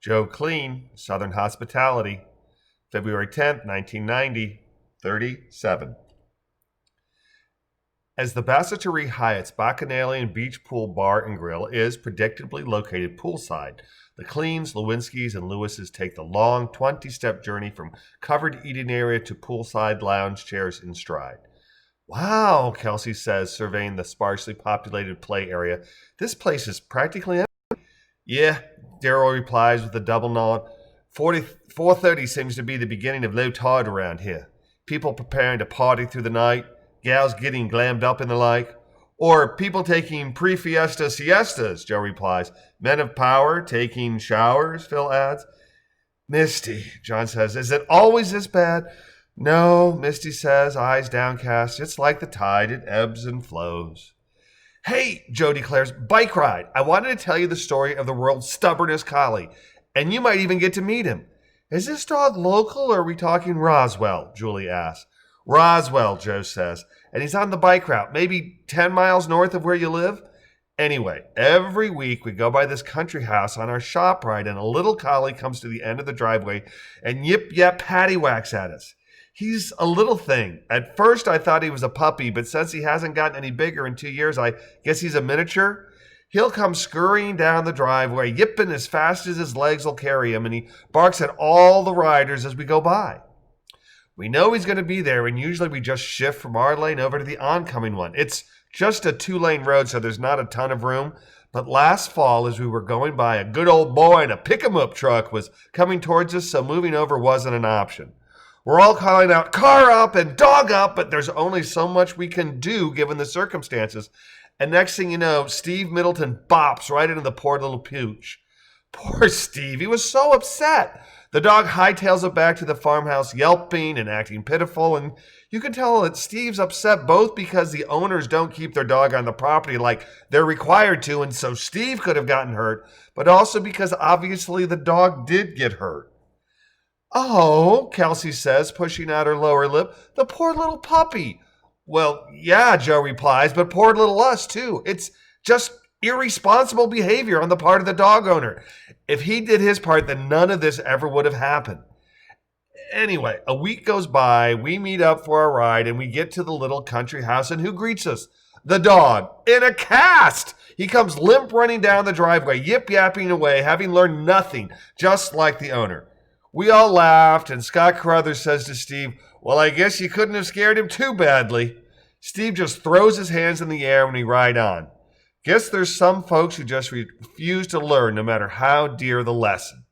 Joe Kleen, Southern Hospitality, February 10th, 1990, 37. As the Bassatari Hyatt's Bacchanalian Beach Pool Bar and Grill is predictably located poolside, the Kleens, Lewinsky's, and Lewis's take the long 20-step journey from covered eating area to poolside lounge chairs in stride. Wow, Kelsey says, surveying the sparsely populated play area. This place is practically empty. Yeah, Daryl replies with a double nod. 4:30 seems to be the beginning of low tide around here. People preparing to party through the night, gals getting glammed up and the like. Or people taking pre-fiesta siestas, Joe replies. Men of power taking showers, Phil adds. Misty, John says, is it always this bad? No, Misty says, eyes downcast. It's like the tide, it ebbs and flows. Hey, Joe declares, bike ride. I wanted to tell you the story of the world's stubbornest collie, and you might even get to meet him. Is this dog local or are we talking Roswell? Julie asks. Roswell, Joe says, and he's on the bike route, maybe 10 miles north of where you live. Anyway, every week we go by this country house on our shop ride, and a little collie comes to the end of the driveway and yip-yap paddywhacks at us. He's a little thing. At first I thought he was a puppy, but since he hasn't gotten any bigger in 2 years, I guess he's a miniature. He'll come scurrying down the driveway, yipping as fast as his legs will carry him, and he barks at all the riders as we go by. We know he's going to be there, and usually we just shift from our lane over to the oncoming one. It's just a 2-lane road, so there's not a ton of room. But last fall, as we were going by, a good old boy in a pick-em-up truck was coming towards us, so moving over wasn't an option. We're all calling out, car up and dog up, but there's only so much we can do given the circumstances. And next thing you know, Steve Middleton bops right into the poor little pooch. Poor Steve, he was so upset. The dog hightails it back to the farmhouse, yelping and acting pitiful, and you can tell that Steve's upset both because the owners don't keep their dog on the property like they're required to, and so Steve could have gotten hurt, but also because obviously the dog did get hurt. Oh, Kelsey says, pushing out her lower lip, the poor little puppy. Well, yeah, Joe replies, but poor little us too. It's just irresponsible behavior on the part of the dog owner. If he did his part, then none of this ever would have happened. Anyway, a week goes by, we meet up for our ride, and we get to the little country house, and who greets us? The dog, in a cast! He comes limp running down the driveway, yip-yapping away, having learned nothing, just like the owner. We all laughed, and Scott Carruthers says to Steve, well, I guess you couldn't have scared him too badly. Steve just throws his hands in the air when we ride on. Guess there's some folks who just refuse to learn no matter how dear the lesson.